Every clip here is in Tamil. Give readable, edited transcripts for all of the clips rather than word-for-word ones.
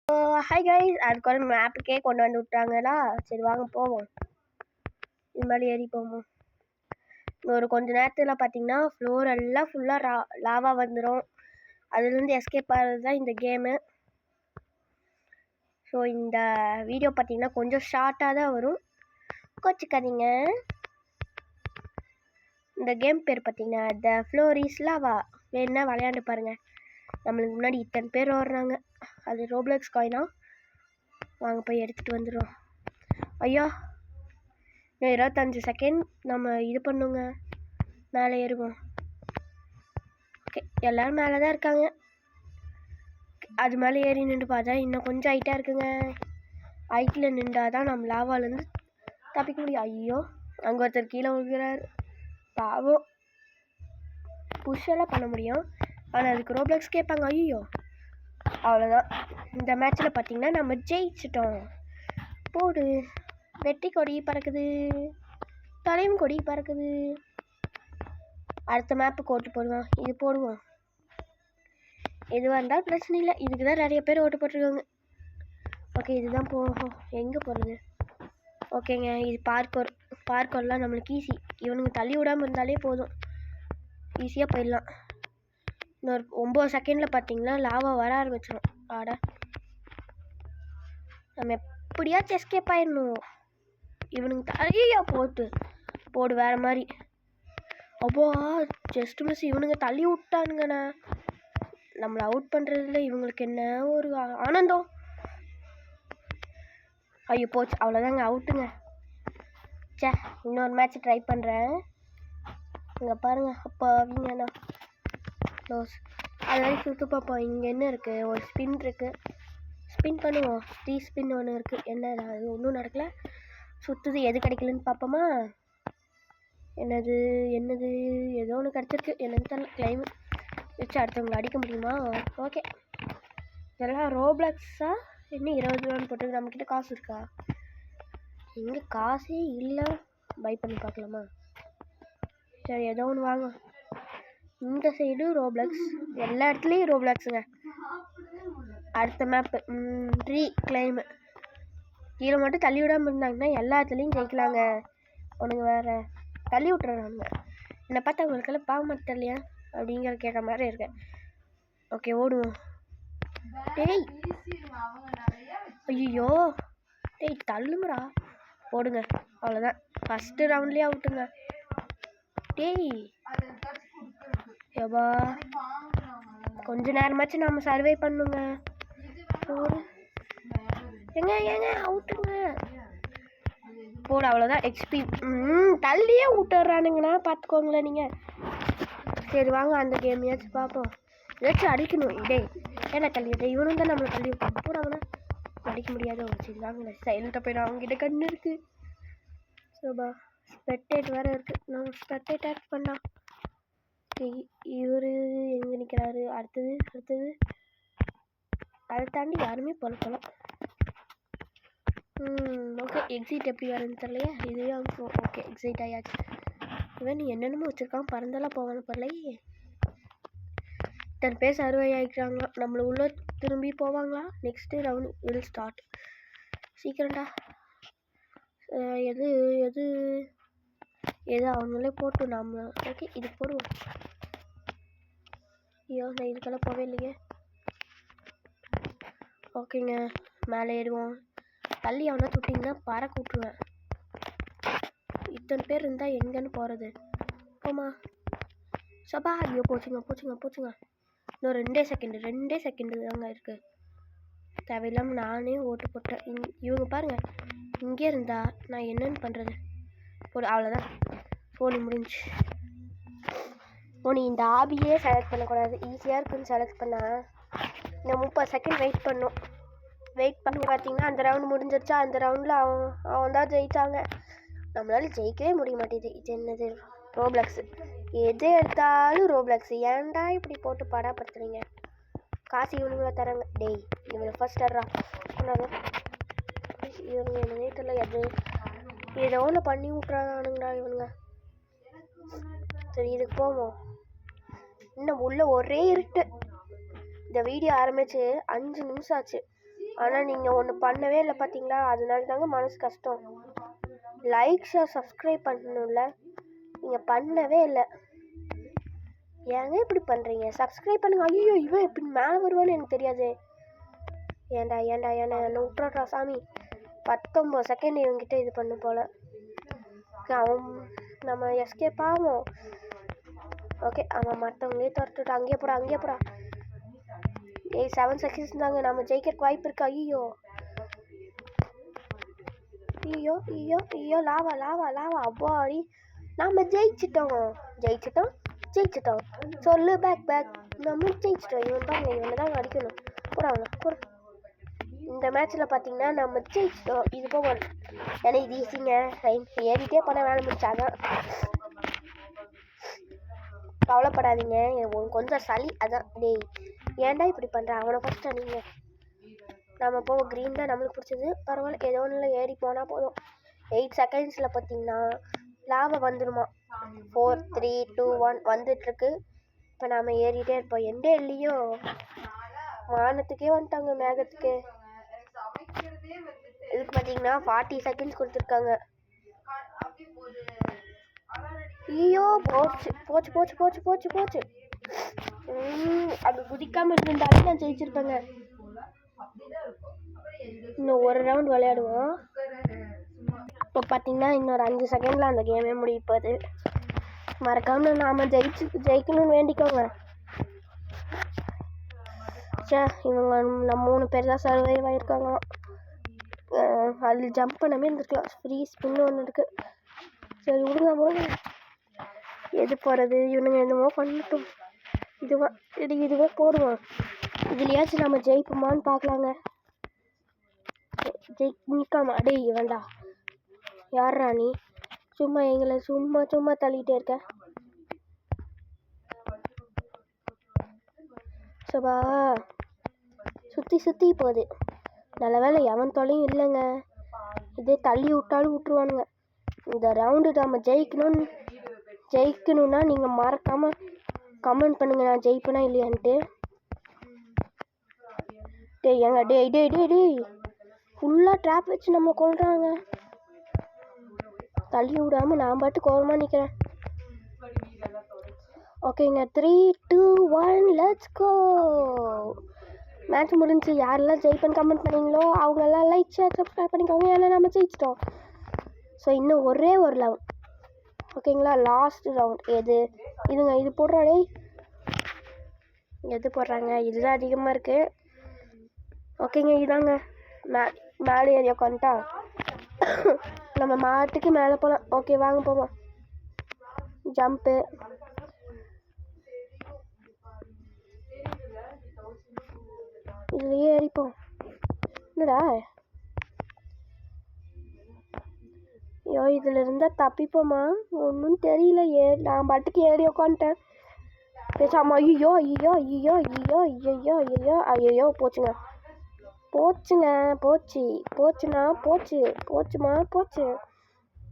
ஹாய் கைஸ், அதுக்கு ஒரு மேப்புக்கே கொண்டு வந்து விட்டாங்களா. சரி வாங்க போவோம். இது மாதிரி ஏறி போவோம். ஒரு கொஞ்ச நேரத்தில் பார்த்தீங்கன்னா ஃப்ளோர் எல்லாம் ஃபுல்லாக லாவா வந்துடும். அதுலேருந்து எஸ்கேப் ஆகிறது தான் இந்த கேமு. ஸோ இந்த வீடியோ பார்த்தீங்கன்னா கொஞ்சம் ஷார்ட்டாக தான் வரும், கோச்சிக்காதீங்க. இந்த கேம் பேர் பார்த்தீங்கன்னா த ஃப்ளோர் இஸ் லாவா. வேணுன்னா விளையாண்டு பாருங்கள். நம்மளுக்கு முன்னாடி இத்தனை பேர் ஓடுறாங்க. அது ரோப்ளக்ஸ் காயினா. வாங்க போய் எடுத்துகிட்டு வந்துடுவோம். ஐயா, இன்னும் 25 செகண்ட் நம்ம இது பண்ணுங்க. மேலே ஏறுவோம். ஓகே, எல்லோரும் மேலே தான் இருக்காங்க. அது மேலே ஏறி நின்று பார்த்தா இன்னும் கொஞ்சம் ஹைட்டாக இருக்குங்க. ஹைட்டில் நின்றால் தான் நம்ம லாவாலேருந்து தப்பிக்க முடியும். ஐயோ, அங்கே ஒருத்தர் கீழே விழுகிறார். பாவம். புஷ்ஷெல்லாம் பண்ண முடியும், ஆனால் அதுக்கு ரோப்ளக்ஸ் கேட்பாங்க. ஐயோ, அவ்வளோதான். இந்த மேட்ச்சில் பார்த்தீங்கன்னா நம்ம ஜெயிச்சிட்டோம். போடு, வெற்றி கொடி பறக்குது, தலையும் கொடி பறக்குது. அடுத்த மேப்பு ஓட்டு போடுவோம். இது போடுவோம். எதுவாக இருந்தாலும் பிரச்சனை இல்லை. இதுக்கு தான் நிறைய பேர் ஓட்டு போட்டிருக்காங்க. ஓகே, இதுதான் போகும். எங்கே போகிறது? ஓகேங்க, இது பார்க்கோர்லாம் நம்மளுக்கு ஈஸி. இவனுங்க தள்ளி விடாமல் இருந்தாலே போதும், ஈஸியாக போயிடலாம். இன்னொரு 9 செகண்டில் பார்த்தீங்கன்னா லாவா வர ஆரம்பிச்சிடும். ஆடா, நம்ம எப்படியாச்சும் எஸ்கேப் ஆயிடணும். இவனுங்க தலையா போடு வேறு மாதிரி. அப்போ ஜஸ்ட் மிஸ். இவனுங்க தள்ளி விட்டானுங்கண்ணா. நம்மளை அவுட் பண்ணுறதுல இவங்களுக்கு என்ன ஒரு ஆனந்தம். ஐயோ போச்சு, அவ்வளோதாங்க, அவுட்டுங்க. சே, இன்னொரு மேட்ச் ட்ரை பண்ணுறேன். இங்கே பாருங்கள். அப்போ அவங்கண்ணா க்ளோஸ். அது மாதிரி சுற்று பார்ப்போம். இங்கே என்ன இருக்குது? ஒரு ஸ்பின் இருக்குது. ஸ்பின் பண்ணுவோம். 3 ஸ்பின் ஒன்று இருக்குது. என்ன அது? ஒன்றும் நடக்கலை. சுற்றுது. எது கிடைக்கலன்னு பார்ப்போமா? என்னது ஏதோ ஒன்று கிடச்சிருக்கு. என்னன்னு தெரியல. கிளைம் வச்சு அடுத்தவங்களை அடிக்க முடியுமா? ஓகே, இதெல்லாம் ரோப்ளக்ஸா? இன்னும் 20 ரூபான்னு போட்டு நம்மக்கிட்ட காசு இருக்கா? எங்கே காசே இல்லை. பை பண்ணி பார்க்கலாமா? சரி, ஏதோ ஒன்று வாங்க. இந்த சைடு ரோப்ளக்ஸ், எல்லா இடத்துலையும் ரோப்ளக்ஸுங்க. அடுத்த மேப்பு ட்ரீ கிளைமு. கீழே மட்டும் தள்ளி விடாமல் இருந்தாங்கன்னா எல்லா இடத்துலையும் ஜெயிக்கலாங்க. உனக்கு வேறு தள்ளி விட்டுறாங்க. என்னை பார்த்தா உங்களுக்கெல்லாம் பாவ மாட்டேன் இல்லையா அப்படிங்கிற கேட்குற மாதிரி இருக்கேன். ஓகே, ஓடுவோம். டேய், ஐயோ, டேய் தள்ளுங்கடா. போடுங்க, அவ்வளோதான். ஃபஸ்ட்டு ரவுண்ட்லேயே அவுட்டுங்க. டேய் எவ்வா, கொஞ்ச நேரமாச்சும் நம்ம சர்வே பண்ணுங்க. போடு, ஏங்க அவுட்டுங்க. போடு, அவ்வளோதான். எக்ஸ்பி தள்ளியே விட்டுறானுங்கண்ணா, பார்த்துக்கோங்களேன் நீங்கள். சரி வாங்க, அந்த கேமையாச்சும் பார்ப்போம். ஏதாச்சும் அடிக்கணும். டேய் ஏன்னா தள்ளி விட்டேன். இவனும் தான் நம்மளை தள்ளி விட்டான். போடாங்கண்ணா, அடிக்க முடியாத. சரி வாங்க, சைலண்ட்டாக போய்டும். அவங்ககிட்ட கண்ணு இருக்குது. சோபா ஸ்பெக்டேட் வேறு இருக்குது. நம்ம ஸ்பெக்டேட் ஆட் பண்ணலாம். இவர் எங்கே நிற்கிறாரு? அடுத்தது அதை தாண்டி யாருமே போல. ஓகே, எக்ஸிட் எப்படி வருதுன்னு தெரியலையே. இதுவே ஓகே, எக்ஸிட் ஆயாச்சு. இவன் என்னென்னமோ வச்சுருக்கான். பறந்தெல்லாம் போவான்னு பரலையே. இத்தனை பேர் சர்வே ஆகிக்கிறாங்களா? நம்மளை உள்ளே திரும்பி போவாங்களா? Next round will start. சீக்கிரம்டா. எது அவங்களே போட்டு நம்ம. ஓகே, இது போடுவோம். ஐயோ, நான் இதுக்கெல்லாம் போவே இல்லையே. ஓகேங்க, மேலே ஏறுவோம். தள்ளி அவனை தொட்டிங்கன்னா பறக்க விட்டுருவேன். இத்தனை பேர் இருந்தால் எங்கன்னு போகிறது? போமா சபா. ஐயோ போச்சுங்க. இன்னும் 2 செகண்டு தாங்க இருக்குது. தேவையில்லாமல் நானே ஓட்டு போட்டேன். இவங்க பாருங்கள், இங்கே இருந்தா நான் என்னென்னு பண்ணுறது? போடு, அவ்வளோதான். ஃபோனி முடிஞ்சு. இந்த ஆபியே செலக்ட் பண்ணக்கூடாது. ஈஸியாக இருக்குன்னு செலக்ட் பண்ணால் நான் 30 செகண்ட் வெயிட் பண்ணி பார்த்தீங்கன்னா அந்த ரவுண்டு முடிஞ்சிருச்சா? அந்த ரவுண்டில் அவன் தான் ஜெயித்தாங்க. நம்மளால ஜெயிக்கவே முடிய மாட்டேது. இது என்னது? ரோப்ளக்ஸு. எது எடுத்தாலும் ரோப்ளக்ஸு. ஏன்டா இப்படி போட்டு படாப்படுத்துறீங்க? காசு இவனுங்களை தராங்க. டேய், இவனை ஃபர்ஸ்ட் ஆடுறா. இவனுங்க என்னன்னே தெரியல. அது ஏதோ ஒன்று பண்ணி விட்றானுங்கடா இவனுங்க. சரி, இதுக்கு போவோம். இன்னும் உள்ள ஒரே இருட்டு. இந்த வீடியோ ஆரம்பித்து 5 நிமிஷம் ஆச்சு. ஆனால் நீங்கள் ஒன்று பண்ணவே இல்லை பார்த்தீங்களா, அதனால தாங்க மனசு கஷ்டம். லைக் ஷேர் சப்ஸ்கிரைப் பண்ணணும்ல, நீங்கள் பண்ணவே இல்லை. ஏங்க இப்படி பண்ணுறீங்க? சப்ஸ்கிரைப் பண்ணுங்க. ஐயோ இவன் இப்படி மேலே வருவான்னு எனக்கு தெரியாது. ஏண்டா என்ன விட்டுறா சாமி. 19 செகண்ட் இவங்கிட்ட இது பண்ணு போல். அவன் நம்ம எஸ்கேப் ஆகும். ஓகே, அவன் மற்றவங்களே துரத்துட்டு அங்கேயே போடா. 7 செகண்ட்ஸ் தாங்க, நம்ம ஜெயிக்கிறதுக்கு வாய்ப்பு இருக்கு. ஐயோ லாவா அவ்வாடி. நம்ம ஜெயிச்சிட்டோம். சொல்லு பேக் நம்ம ஜெயிச்சிட்டோம். இவன் தான் அடிக்கணும். போட. இந்த மேட்ச்சில் பார்த்தீங்கன்னா நம்ம ஜெயிச்சிட்டோம். இது போக ஏன்னா இது ஈஸிங்க. ஏறிட்டே பண்ண வேலை முடிச்சாங்க. கவலைப்படாதீங்க, கொஞ்சம் சளி அதான். டேய் ஏன்டா இப்படி பண்ணுறேன்? அவனை ஃபஸ்ட்டு நீங்கள் நம்ம போக க்ரீன் தான் நம்மளுக்கு பிடிச்சது. பரவாயில்ல, ஏதோ ஒன்றில் ஏறி போனால் போதும். 8 செகண்ட்ஸில் பார்த்தீங்கன்னா லாபம் வந்துடுமா. 4 3 2 1 வந்துட்டுருக்கு. இப்போ நாம் ஏறிட்டே இருப்போம். எண்டே இல்லையோ, வானத்துக்கே வந்துட்டாங்க, மேகத்துக்கு. இதுக்கு பார்த்தீங்கன்னா 40 செகண்ட்ஸ் கொடுத்துருக்காங்க. ஐயோ போச்சு. அது குதிக்காமல் இருந்திருந்தாலே நான் ஜெயிச்சிருப்பேங்க. இன்னும் ஒரு ரவுண்ட் விளையாடுவோம். இப்போ பார்த்தீங்கன்னா இன்னொரு 5 செகண்டில் அந்த கேமே முடிய போகுது. மறக்காமல் நாம் ஜெயிக்கணும்னு வேண்டிக்கோங்க. இவங்க நம்ம 3 பேர் தான் சர்வைவ் ஆகிருக்காங்க. அதில் ஜம்ப் பண்ணவே இருந்திருக்கலாம். ஃப்ரீ ஸ்பின்னு ஒன்று இருக்குது. சரி விடுங்க. எது போகிறது? இவனுங்க என்னமோ பண்ணட்டும். இதுவே போடுவோம். இதுலையாச்சும் நம்ம ஜெயிப்போமான்னு பார்க்கலாங்க. நிற்காம அடே வேண்டா. யார்ரா நீ? சும்மா எங்களை சும்மா தள்ளிகிட்டே இருக்க. சபா சுற்றி போகுது. நல்ல வேலை எவன் தொலையும் இல்லைங்க. இதே தள்ளி விட்டாலும் விட்டுருவானுங்க. இந்த ரவுண்டு நம்ம ஜெயிக்கணும்னா நீங்கள் மறக்காமல் கமெண்ட் பண்ணுங்க, நான் ஜெயிப்பேனா இல்லையான்ட்டு. டேய் ஃபுல்லாக ட்ராப் வச்சு நம்ம கொள்றாங்க. தள்ளி விடாமல் நான் பாட்டு கோவமாக நிற்கிறேன். ஓகேங்க, 3 2 1 லெட்ஸ் கோ. மேட்ச் முடிஞ்சு. யாரெல்லாம் ஜெயிப்பேன்னு கமெண்ட் பண்ணீங்களோ அவங்கெல்லாம் லைக் ஷேர் சப்ஸ்கிரைப் பண்ணிக்கோங்க. ஏன்னா நம்ம ஜெயிச்சிட்டோம். ஸோ இன்னும் ஒரே ஒரு லெவல். ஓகேங்களா, லாஸ்ட் ரவுண்ட். இது போடுறாடே. எது போடுறாங்க? இதுதான் அதிகமாக இருக்குது. ஓகேங்க, இதாங்க மேலே ஏரியா உட்காந்துட்டா நம்ம மாட்டுக்கு மேலே போகலாம். ஓகே வாங்க போவோம். ஜம்ப்பு. இதுலேயே ஏறிப்போம். என்னடா ஐயோ, இதில் இருந்தால் தப்பிப்போமா? ஒன்றும் தெரியல. நான் பாட்டுக்கு ஏறி உட்காந்துட்டேன் பேசாமா. ஐயோ போச்சுமா.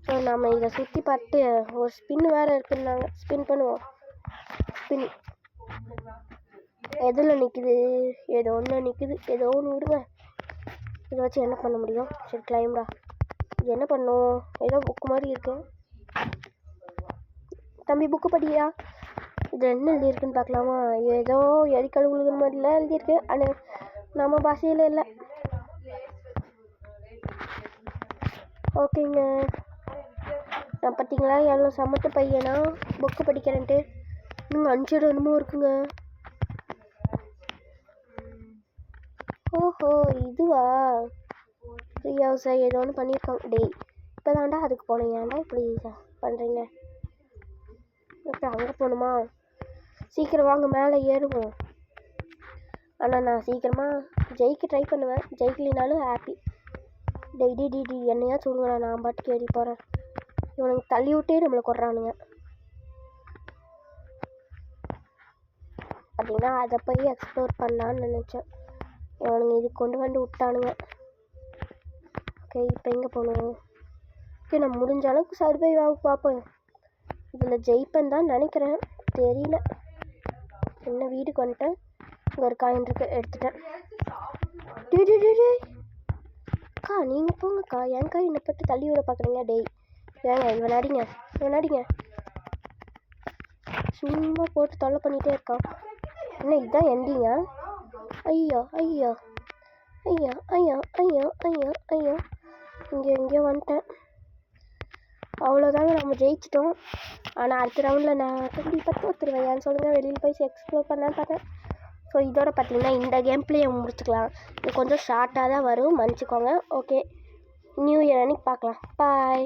ஸோ நம்ம இதை சுற்றி பார்த்து ஒரு ஸ்பின் வேறு இருக்குன்னாங்க. ஸ்பின் பண்ணுவோம். ஸ்பின் எதில் நிற்குது? ஏதோ ஒன்று விடுவேன். இதை வச்சு என்ன பண்ண முடியும்? சரி கிளைம்டா. இது என்ன பண்ணும்? ஏதோ புக்கு மாதிரி இருக்கு. தம்பி புக்கு படியா? இது என்ன எழுதியிருக்குன்னு பார்க்கலாமா? ஏதோ எரிக்கழுவுகள் மாதிரிலாம் எழுதியிருக்கு. ஆனால் நம்ம பாஷையில் இல்லை. ஓகேங்க, நான் பார்த்தீங்களா எவ்வளோ சமத்து பையனா புக்கு படிக்கிறேன்ட்டு. இன்னும் 5 என்னமோ இருக்குங்க. ஓஹோ இதுவா? 3 ஹவர்ஸா ஏதோ ஒன்று பண்ணியிருக்காங்க. டேய் இப்போ தாண்டா அதுக்கு போனேன். ஏன்டா இப்படி பண்ணுறீங்க? ஓகே அங்கே போகணுமா? சீக்கிரம் வாங்க, மேலே ஏறுவோம். ஆனால் நான் சீக்கிரமாக ஜெயிக்க ட்ரை பண்ணுவேன். ஜெயிக்கலினாலும் ஹாப்பி. டெய்டி என்னையா சொல்லுங்க. நான் பாட்டுக்கு ஏறி போகிறேன். இவனுக்கு தள்ளி விட்டே நம்மளை கொட்றானுங்க. பார்த்தீங்கன்னா அதை போய் எக்ஸ்ப்ளோர் பண்ணலான்னு நினச்சேன். இவனுங்க இது கொண்டு வந்து விட்டானுங்க. ஓகே இப்போ எங்கே போகணும்? ஓகே நான் முடிஞ்ச அளவுக்கு சர்வைவ் ஆக பார்ப்பேன். இதில் ஜெயிப்பேன் தான் நினைக்கிறேன், தெரியல. என்ன வீட்டுக்கு வந்துட்டேன். இங்கே ஒரு காயின் இருக்கு, எடுத்துட்டேன். அக்கா நீங்கள் போங்கக்கா, ஏன்க்கா என்னை பற்றி தள்ளி விட பார்க்குறீங்க? டேய் ஏங்க இவன் அடிங்க. சும்மா போட்டு தொல்லை பண்ணிகிட்டே இருக்கான். என்ன இதுதான் எண்டிங்க? ஐயோ இங்கே எங்கேயோ வந்துட்டேன். அவ்வளோதாங்க, நம்ம ஜெயிச்சிட்டோம். ஆனால் அடுத்த ரவுண்டில் நான் கண்டிப்பாக தோற்றுருவேன். ஏன்னு சொல்லுங்கள், வெளியில் போய் எக்ஸ்ப்ளோர் பண்ணலான்னு பார்த்தேன். ஸோ இதோட பார்த்தீங்கன்னா இந்த கேம் பிளேயை முடிச்சுக்கலாம். இது கொஞ்சம் ஷார்ட்டாக தான் வரும், மன்னிச்சிக்கோங்க. ஓகே, நியூ இயர் அன்னைக்கு பார்க்கலாம். பாய்.